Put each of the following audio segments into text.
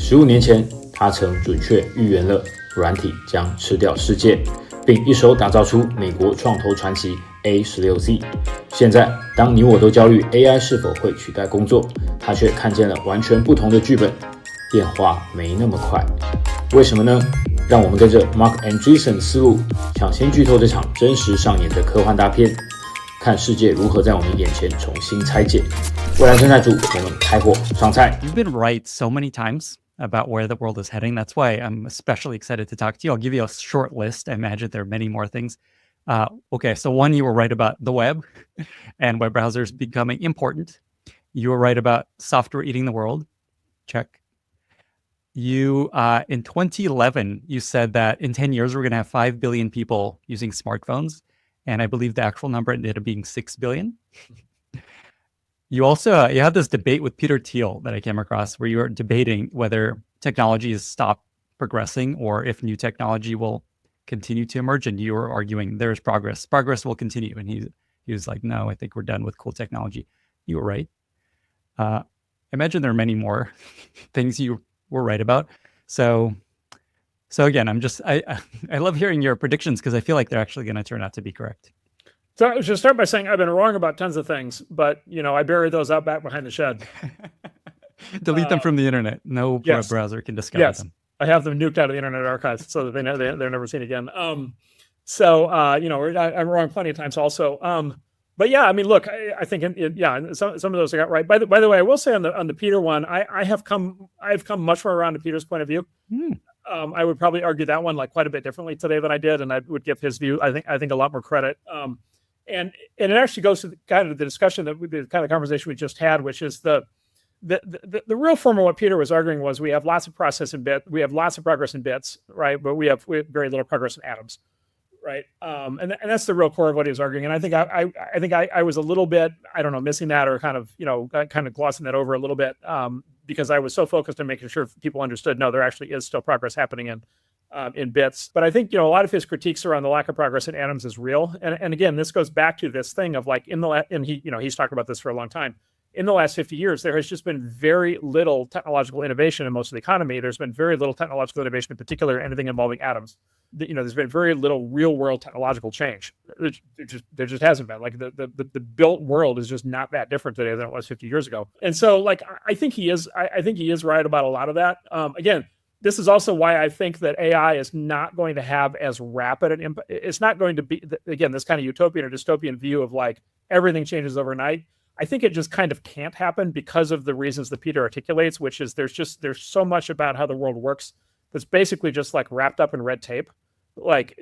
15年前，他曾准确预言了软体将吃掉世界，并一手打造出美国创投传奇 a16z。现在，当你我都焦虑 AI 是否会取代工作，他却看见了完全不同的剧本，变化没那么快。为什么呢？让我们跟着 Marc and Jason 思路，抢先剧透这场真实上演的科幻大片，看世界如何在我们眼前重新拆解。未来正在煮，我们开火上菜。 You've been right so many times about where the world is heading. That's why I'm especially excited to talk to you. I'll give you a short list. I imagine there are many more things. Okay, so one, you were right about the web and web browsers becoming important. You were right about software eating the world. Check. You, in 2011, you said that in 10 years, we're going to have 5 billion people using smartphones. And I believe the actual number ended up being 6 billion. You also, you had this debate with Peter Thiel that I came across where you were debating whether technology has stopped progressing or if new technology will continue to emerge. And you were arguing there's progress. Progress will continue. And he was like, no, I think we're done with cool technology. You were right. I imagine there are many more things you were right about. So again, I love hearing your predictions because I feel like they're actually going to turn out to be correct. So I should start by saying I've been wrong about tons of things, but I buried those out back behind the shed. Delete them from the internet. No web browser can discover them. I have them nuked out of the Internet Archive so that they're never seen again. I'm wrong plenty of times also. But yeah, I mean, look, I think some of those I got right. By the way, I will say on the Peter one, I've come much more around to Peter's point of view. I would probably argue that one like quite a bit differently today than I did, and I would give his view I think a lot more credit. And it actually goes to the discussion the kind of conversation we just had, which is the real form of what Peter was arguing was we have lots of progress in bits, right? But we have very little progress in atoms, right? And that's the real core of what he was arguing. And I think I was a little bit, missing that or kind of glossing that over a little bit because I was so focused on making sure people understood, no, there actually is still progress happening in bits. But I think, a lot of his critiques around the lack of progress in atoms is real. And again, this goes back to this thing of like he's talked about this for a long time. In the last 50 years, there has just been very little technological innovation in most of the economy. There's been very little technological innovation, in particular, anything involving atoms. There's been very little real world technological change. There just hasn't been. Like the built world is just not that different today than it was 50 years ago. And so like, I think he is right about a lot of that. Again, this is also why I think that AI is not going to have as rapid an impact. It's not going to be, again, this kind of utopian or dystopian view of like everything changes overnight. I think it just kind of can't happen because of the reasons that Peter articulates, which is there's so much about how the world works that's basically just like wrapped up in red tape, like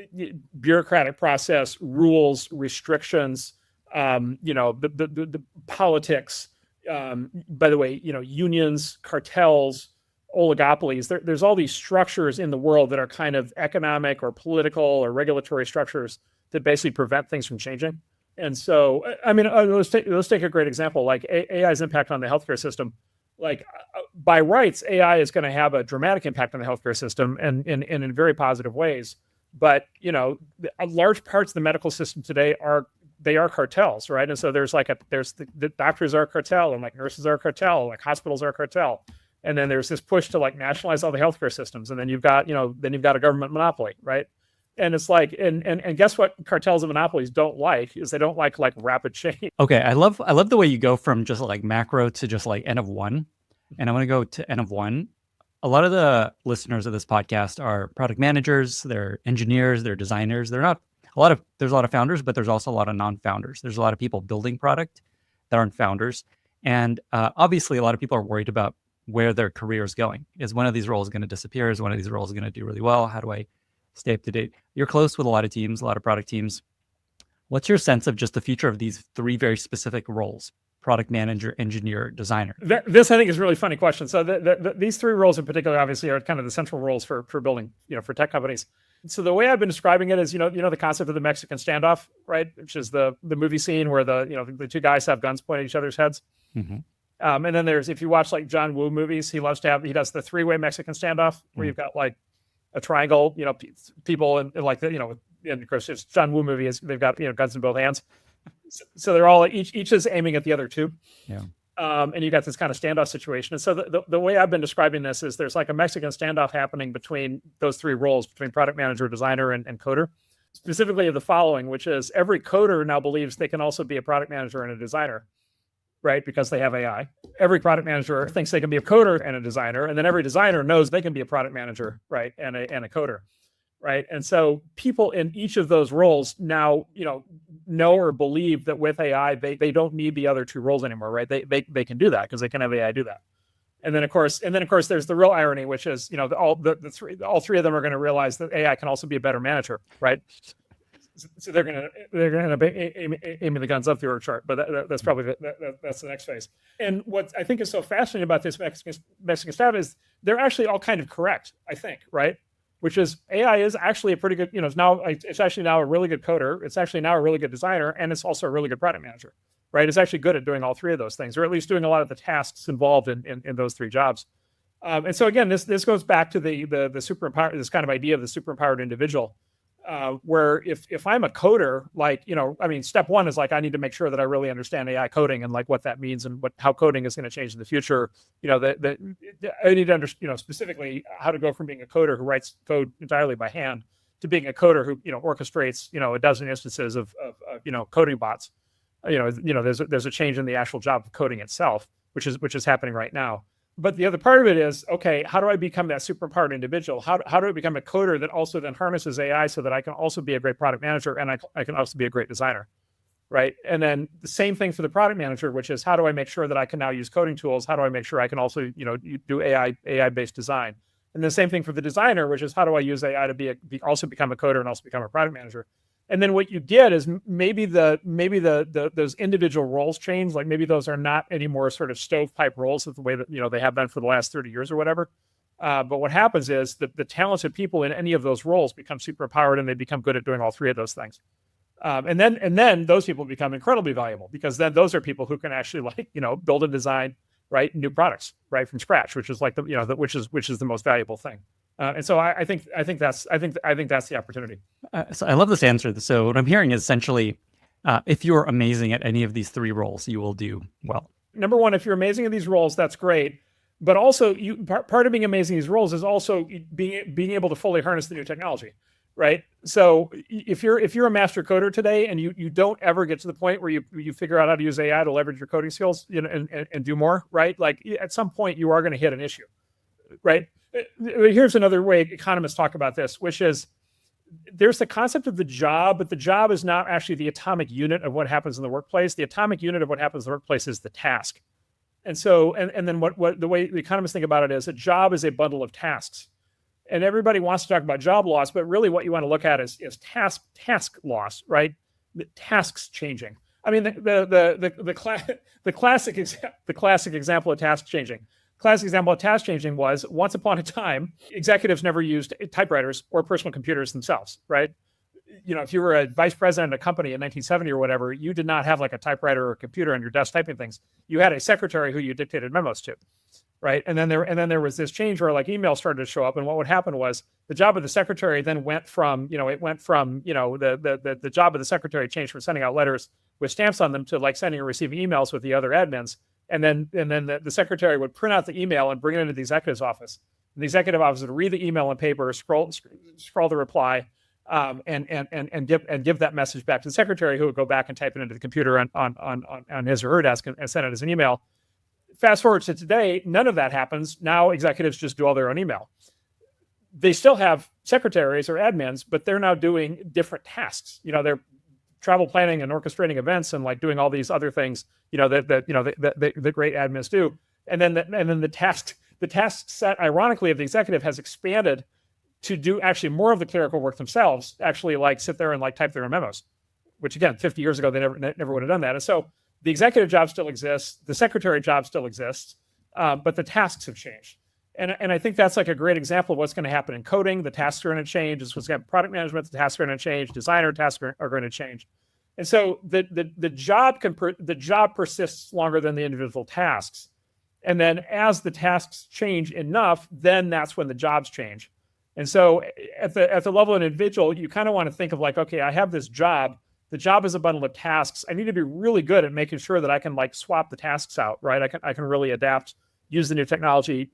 bureaucratic process, rules, restrictions, the politics. By the way, unions, cartels, oligopolies. There's all these structures in the world that are kind of economic or political or regulatory structures that basically prevent things from changing. And so, I mean, let's take a great example, like AI's impact on the healthcare system. Like by rights, AI is going to have a dramatic impact on the healthcare system and in very positive ways. But, large parts of the medical system today are cartels, right? And so there's the doctors are a cartel and like nurses are a cartel, like hospitals are a cartel. And then there's this push to like nationalize all the healthcare systems. And then you've got a government monopoly, right? And it's like, and guess what cartels and monopolies don't like is they don't like rapid change. Okay. I love the way you go from just like macro to just like N of one. And I want to go to N of one. A lot of the listeners of this podcast are product managers, they're engineers, they're designers. There's a lot of founders, but there's also a lot of non-founders. There's a lot of people building product that aren't founders. And obviously a lot of people are worried about where their career is going. Is one of these roles going to disappear? Is one of these roles going to do really well? How do I stay up to date? You're close with a lot of teams, a lot of product teams. What's your sense of just the future of these three very specific roles? Product manager, engineer, designer. This I think is a really funny question. So these three roles in particular, obviously, are kind of the central roles for building, for tech companies. So the way I've been describing it is, the concept of the Mexican standoff, right? Which is the movie scene where the two guys have guns pointed at each other's heads. Mm-hmm. And then if you watch like John Woo movies, he does the three-way Mexican standoff where you've got like a triangle, people and like and of course it's John Woo movie they've got guns in both hands, so they're all each is aiming at the other two. Yeah. And you got this kind of standoff situation. And so the way I've been describing this is there's like a Mexican standoff happening between those three roles, between product manager, designer, and coder. Specifically the following, which is every coder now believes they can also be a product manager and a designer, right? Because they have AI. Every product manager thinks they can be a coder and a designer. And then every designer knows they can be a product manager, right? And a coder, right? And so people in each of those roles now, know or believe that with AI, they don't need the other two roles anymore, right? They can do that because they can have AI do that. And then of course, there's the real irony, which is, all three of them are going to realize that AI can also be a better manager, right? So they're going to be aiming the guns up the org chart, but that's probably that's the next phase. And what I think is so fascinating about this Mexican staff is they're actually all kind of correct, I think, right? Which is AI is actually a pretty good, it's actually now a really good coder. It's actually now a really good designer, and it's also a really good product manager. Right, it's actually good at doing all three of those things, or at least doing a lot of the tasks involved in those three jobs. And so again, this goes back to the super empowered, this kind of idea of the super empowered individual, where if I'm a coder, step one is like I need to make sure that I really understand AI coding and like what that means and how coding is going to change in the future. I need to understand, specifically how to go from being a coder who writes code entirely by hand to being a coder who orchestrates a dozen instances of coding bots. There's a change in the actual job of coding itself, which is happening right now. But the other part of it is, okay, how do I become that super empowered individual? How do I become a coder that also then harnesses AI so that I can also be a great product manager and I can also be a great designer, right? And then the same thing for the product manager, which is how do I make sure that I can now use coding tools? How do I make sure I can also do AI-based design? And the same thing for the designer, which is how do I use AI to also become a coder and also become a product manager? And then what you get is maybe those individual roles change. Like maybe those are not anymore sort of stovepipe roles of the way that they have been for the last 30 years or whatever. But what happens is the talented people in any of those roles become super empowered and they become good at doing all three of those things. And then those people become incredibly valuable because then those are people who can actually build and design new products right from scratch, which is like which is the most valuable thing. And so I think that's the opportunity. So I love this answer. So what I'm hearing is essentially, if you're amazing at any of these three roles, you will do well. Number one, if you're amazing at these roles, that's great. But also, part of being amazing at these roles is also being able to fully harness the new technology, right? So if you're a master coder today and you don't ever get to the point where you figure out how to use AI to leverage your coding skills, and do more, right? Like at some point you are going to hit an issue, right? Here's another way economists talk about this, which is there's the concept of the job, but the job is not actually the atomic unit of what happens in the workplace. The atomic unit of what happens in the workplace is the task. And so, and then what the way the economists think about it is a job is a bundle of tasks. And everybody wants to talk about job loss, but really what you want to look at is task loss, right? The tasks changing. I mean, the classic example of task changing. Classic example of task changing was once upon a time, executives never used typewriters or personal computers themselves, right? If you were a vice president of a company in 1970 or whatever, you did not have like a typewriter or a computer on your desk typing things. You had a secretary who you dictated memos to, right? And then there was this change where like email started to show up, and what would happen was the job of the secretary then went from the job of the secretary changed from sending out letters with stamps on them to like sending or receiving emails with the other admins. And then the secretary would print out the email and bring it into the executive's office. And the executive office would read the email on paper, scroll the reply, and give that message back to the secretary, who would go back and type it into the computer on his or her desk and send it as an email. Fast forward to today, none of that happens. Now executives just do all their own email. They still have secretaries or admins, but they're now doing different tasks. They're travel planning and orchestrating events and like doing all these other things, that great admins do. And then the task set, ironically, of the executive has expanded to do actually more of the clerical work themselves, actually like sit there and like type their own memos, which again, 50 years ago, they never would have done that. And so the executive job still exists, the secretary job still exists, but the tasks have changed. And I think that's like a great example of what's going to happen in coding. The tasks are going to change. It's what's going to happen in product management. The tasks are going to change. Designer tasks are going to change. And so the job persists longer than the individual tasks. And then as the tasks change enough, then that's when the jobs change. And so at the level of an individual, you kind of want to think of like, okay, I have this job the job is a bundle of tasks. I need to be really good at making sure that I can like swap the tasks out, right? I can really adapt, use the new technology,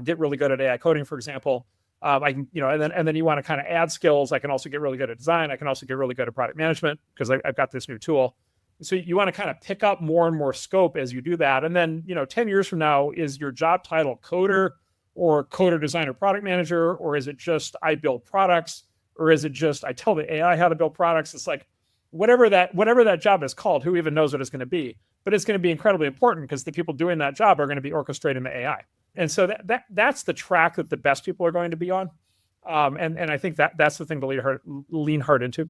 get really good at AI coding, for example. I can, and then you want to kind of add skills. I can also get really good at design. I can also get really good at product management because I've got this new tool. So you want to kind of pick up more and more scope as you do that. And then, 10 years from now, is your job title coder or coder designer product manager? Or is it just I build products? Or is it just I tell the AI how to build products? It's like whatever that job is called, who even knows what it's going to be? But it's going to be incredibly important because the people doing that job are going to be orchestrating the AI. And so that's the track that the best people are going to be on. And I think that's the thing to lean hard into.